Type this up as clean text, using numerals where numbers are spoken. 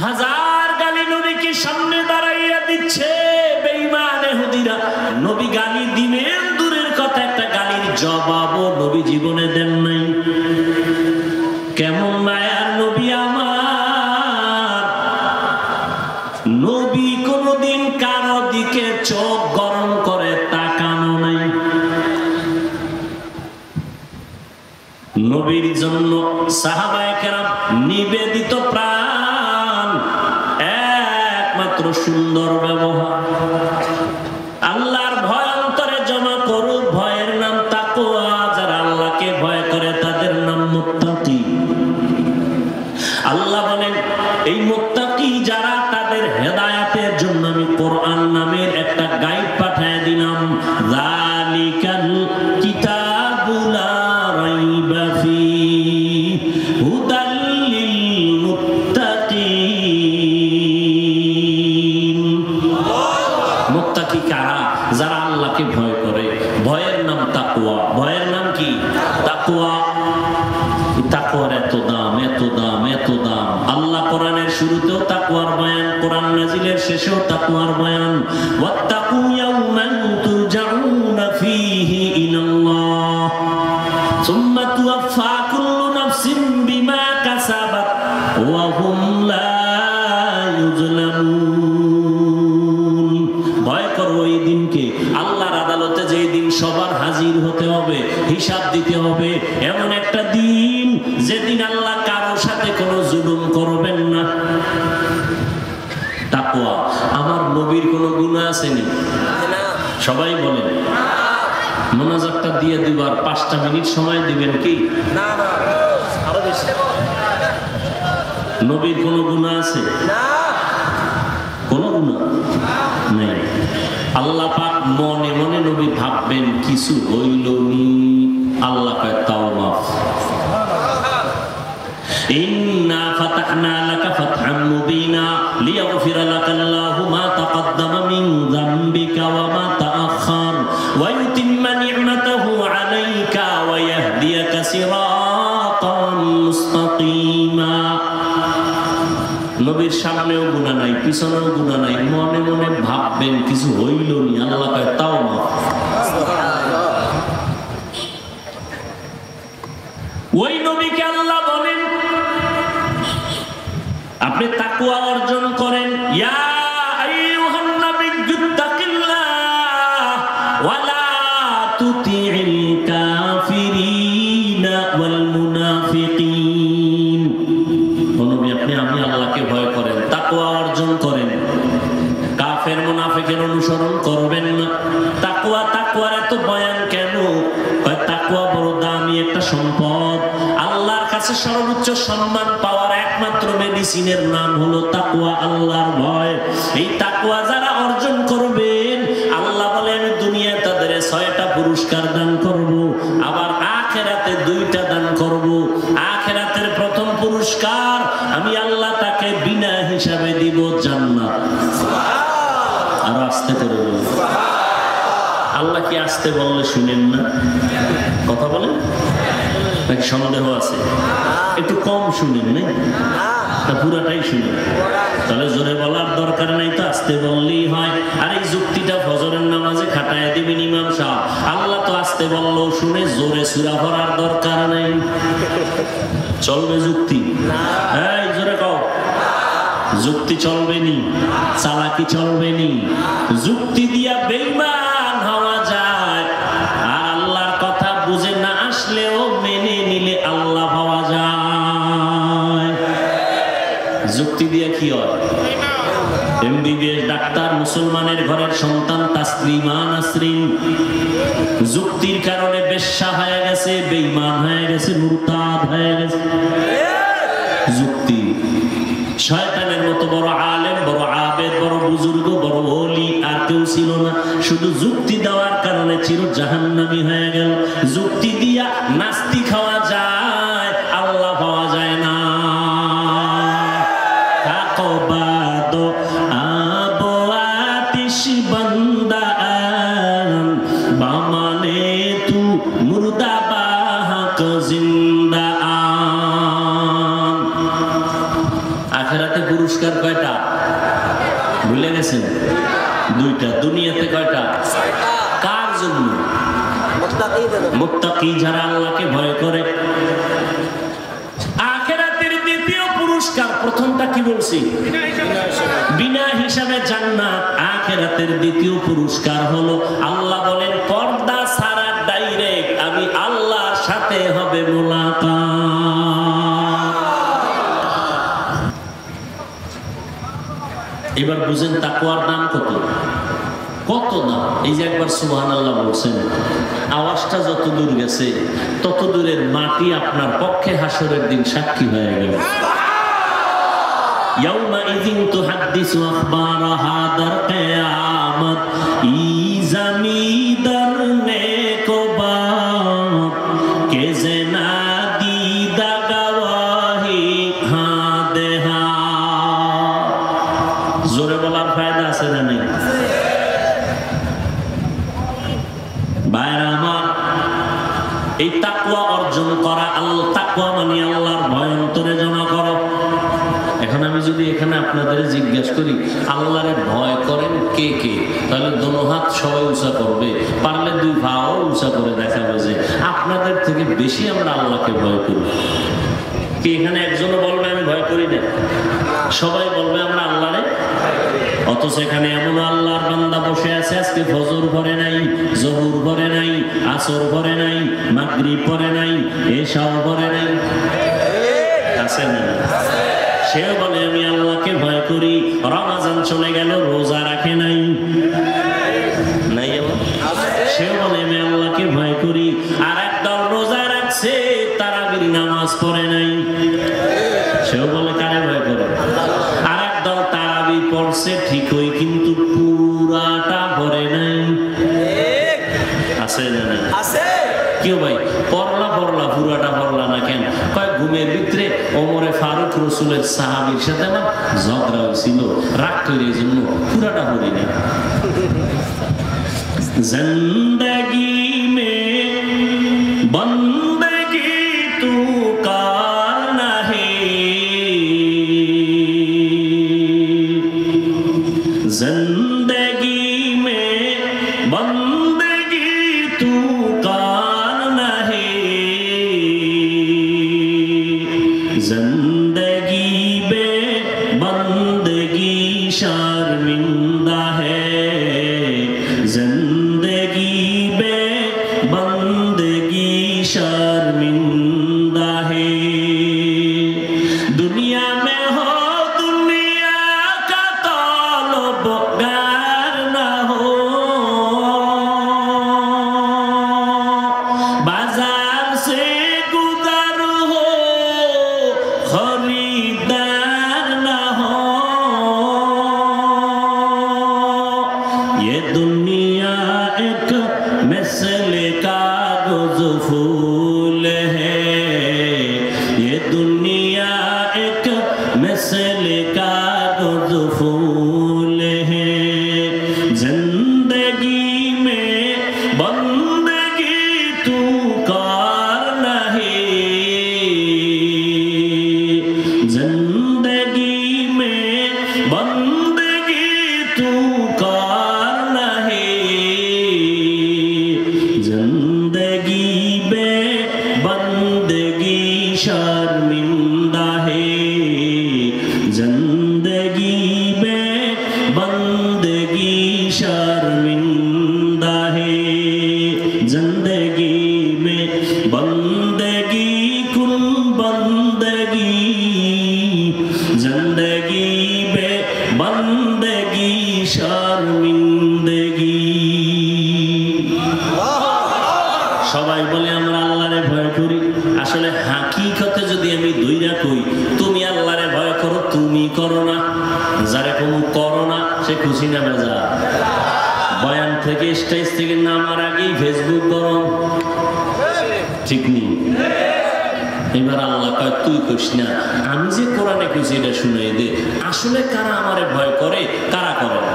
হাজার গালি নবীকে সামনে দাঁড়াইয়া দিচ্ছে বেঈমান ইহুদিরা। নবী গালি দিবেন দূরের কথা, একটা গালির জবাবও নবী জীবনে দেন নাই। কেমন মায়ার নবী আমার, নবী কোনদিন কারো দিকে চোখ গরম করে তাকানো নাই। নবীর জন্য সাহাবায়ে কেরাম নিবেদিত প্রাণ, একমাত্র সুন্দর ব্যবহার। আল্লাহর ভয় অন্তরে জমা করুক, ভয়ের নাম তাকওয়া। যারা আল্লাহকে ভয় করে তাদের নাম মুত্তাকি। আল্লাহ বলেন এই মুত্তাকি যারা, তাদের হেদায়েতের জন্য আমি কোরআন নামের একটা গাইড পাঠিয়ে দিলাম। যালিকাল কিতাবু লা রাইবা ফীহি হুদাল লিল মুত্তাকিন। মুত্তাকি কারা? যারা আল্লাহকে ভয় করে। ভয়ের নাম তাকওয়া। ভয়ের নাম কি? তাকওয়া। তাকওয়ার এত দাম, এত দাম, এত দাম। আল্লাহ কোরআনের শুরুতেও তাকওয়ার বয়ান, কোরআন নাজিলের শেষেও তাকওয়ার বয়ান। ওয়াত্তাকু ইয়াওমান তুরজাউনা ফীহি ইলাল্লাহ সুম্মা তুওয়াফফা কুল্লু নাফসিন বিমা কাসাবাত ওয়া হুম লা ইউযলামুন। ভয় করো ওই দিনকে, আল্লাহর আদালতে যেই দিন সবার হাজির হতে হবে, হিসাব দিতে হবে। এমন একটা দিন যেদিন আল্লাহ কারো সাথে কোনো জুলুম করবেন না। তাকওয়া। আমার নবীর কোনো গুনাহ আসেনি? সবাই বলেন। মোনাজাতটা দিয়ে দিবার 5টা মিনিট সময় দিবেন কি? না না, আরো বেশি। নবীর কোনো গুনাহ আছে? না, কোনো গুনাহ নেই। আল্লাহ পাক মনে মনে নবী ভাববেন কিছু হইলনি, আল্লাহ কয় তাও মাফ। ইন্না ফাতাহনা লাকা ফাতহাম মুবিনা লিয়াগফিরা লাকাল্লাহু মা তাকদ্দামা মিন যামবিকা ওয়া মা তাআখার ওয়া ইউতিম্মা নি'মাতাহু আলাইকা ওয়া ইয়াহদিয়াকা সিরাতান মুস্তাকিমা। নবীর সামনেও গুনাহ নাই, পিছনেও গুনাহ নাই, মনে মনে ভাববেন কিছু হইলনি, আল্লাহ কয় তাও মাফ। ওই নবীকে আল্লাহ বলেন আপনি তাকওয়া অর্জন করেন। ইয়া আইয়ুহান নাবিয়্যুত্তাকিল্লাহ ওয়া লা তুতি'ল কাফিরিনা ওয়াল মুনাফিকিন। ও নবী, আপনি আমি আল্লাহকে ভয় করেন, তাকওয়া অর্জন করেন, কাফের মুনাফিকের অনুসরণ করবেন না। তাকওয়া, তাকওয়ার এত বয়ান কেন? তাকওয়া বড় দামি একটা সম্পদ। আল্লাহর কাছে সর্বোচ্চ সম্মান পাওয়ার একমাত্র মেডিসিনের নাম হলো তাকওয়া, আল্লাহর ভয়। এই তাকওয়া যারা অর্জন করবেন, আল্লাহ বলে আমি দুনিয়ায় তাদের 6টা পুরস্কার দান করব, আবার আখিরাতে 2টা দান করব। আখিরাতের প্রথম পুরস্কার আমি আল্লাহ তাকে বিনা হিসাবে দিব জান্নাত। আর আস্তে করে বলুন আল্লাহ কি আসতে বললে শুনেন না? কথা বলেন নাকি সন্দেহ আছে? একটু কম শুনেন না, পুরাটাই শুনেন। তাহলে জোরে বলার দরকার নাই, তো আসতে বললেই হয়। আর এই যুক্তিটা ফজরের নামাজে খাটায় দিবেন ইমাম সাহেব। আল্লাহ তো আসতে বললো শুনে জোরে সূরা পড়ার দরকার নাই। চলবে যুক্তি? এই জোরে কও, যুক্তি চলবে নি, চালাকি চলবে নি। যুক্তি দিয়া বেঈমান হওয়া যায়, আর আল্লাহর কথা বুঝে না আসলেও মেনে নিলে আল্লাহ পাওয়া যায়। যুক্তি দিয়ে কি হয়? এমবিবিএস ডাক্তার, মুসলমানের ঘরের সন্তান তাসলিমা নাসরিন যুক্তির কারণে বেশ্যা হয়ে গেছে, বেঈমান হয়ে গেছে, মুরতাদ হয়ে গেছে। যুক্তি। শয়তানের মতো বড় আলেম, বড় আবেদ, বড় বুজুর্গ, বড় ওলি আর কেউ ছিল না। শুধু যুক্তি দেওয়ার কারণে চির জাহান্নামী হয়ে গেল। যুক্তি দিয়া নাস্তিক হওয়া যায়, আল্লাহ পাওয়া যায় না। পুরস্কার কয়টা ভুলে গেছেন? দুইটা। দুনিয়াতে কয়টা? কার জন্য? মুত্তাকি, যারা আল্লাহকে ভয় করে। আখিরাতের দ্বিতীয় পুরস্কার, প্রথমটা কি বলছি? বিনা হিসাবে জান্নাত। আখিরাতের দ্বিতীয় পুরস্কার হলো, আল্লাহ বলেন পর্দা ছাড়া ডাইরেক্ট আমি আল্লাহর সাথে হবে মুলাকাত। এবার বুঝেন তাকওয়ার দাম কত? কত দাম? এই যে একবার সুবহানাল্লাহ বলছেন, আওয়াজটা যত দূর গেছে তত দূরের মাটি আপনার পক্ষে হাসরের দিন সাক্ষী হয়ে গেল। ইয়াউমাইযিন তুহাদ্দিসু আখবারাহা দার কিয়ামত ই জামিদার নেকবাত কে জেনা দিদা গাওয়াহি হা দেহা। জোরে বলার ফায়দা আছে না নেই? ভাইরা আমার, এই তাকওয়া অর্জন করা, আল্লাহ তাকওয়া মানে আল্লাহর ভয় অন্তরে জমা করো। এখন আমি যদি এখানে আপনাদের জিজ্ঞাসা করি আল্লাহরে ভয় করেন কে কে, তাহলে দোনো হাত সবাই উঁচা করবে, পারলে দুই পাও উঁচা করে দেখাবে যে আপনাদের থেকে বেশি আমরা আল্লাহকে ভয় করি। কি এখানে একজনও বলবে আমি ভয় করি না? সবাই বলবে আমরা আল্লাহরে। অথচ এখানে এমন আল্লাহর বান্দা বসে আছে, আজকে ফজর পড়ে নাই, জোহর পড়ে নাই, আসর পড়ে নাই, মাগরিব পড়ে নাই, এশাও পড়ে নাই, আছে না? সেও বলে আমি আল্লাহকে ভয় করি। রমজান চলে গেল, রোজা রাখে নাই, নাই এমন? সেও বলে আমি আল্লাহকে ভয় করি। আর একদল রোজা রাখছে, তারাবির নামাজ পড়ে নাই, সেও বলে কারে ভয় করে? আর একদল তারাবি পড়ছে ঠিকই, কিন্তু পুরাটা পড়ে নাই, আছে না? আছে। কেউ ভাই পড়লা পুরাটা পড়লা না কেন? কয় ঘুমের ভিতরে ওমরে ফারুক রসুলের সাহাবীর সাথে আমার ঝগড়া হয়েছিল, রাগ করে এই জন্য পুরাটা পড়ি না। জিন্দেগি মে বন্দেগি তু কার নাহি, জিন্দেগি মে বন্দেগি তু কার নাহি, जिंदगी बे बंदगी शर्मिंदा है, जिंदगी बे बंदगी शर्मिंदा है। दुनिया में हो दुनिया का तलबगार ना हो, बाजार से गुजर हो खरीदार ना हो। ये दुनिया एक मिसले कागज फूल है, ये दुनिया एक मिसले कागज फूल है। जिंदगी में बंदगी तू कार नहीं, जिंदगी में बंदगी तू कार नहीं, जिंदगी में बंदगी शर्मिंदा है, जिंदगी में बंदगी शर्मिंदा है, जिंदगी में बंदगी कुल बंदगी, जिंदगी में बंदगी शर्मिंदगी। সবাই বলে আমরা আল্লাহরে ভয় করি, আসলে হাকিকতে যদি আমি দুইটা কই, তুমি আল্লাহরে ভয় করো, তুমি করো না, যারা কোনো করো না সে খুশি না বেজা। বয়ান থেকে স্টেজ থেকে নামার আগেই ফেসবুক গরম, ঠিক নেই? এবার আল্লাহ কয় তুই কইস না, আমি যে কোরআনে কইছি এটা শুনাই দে। আসলে কারা আমারে ভয় করে, কারা করে না?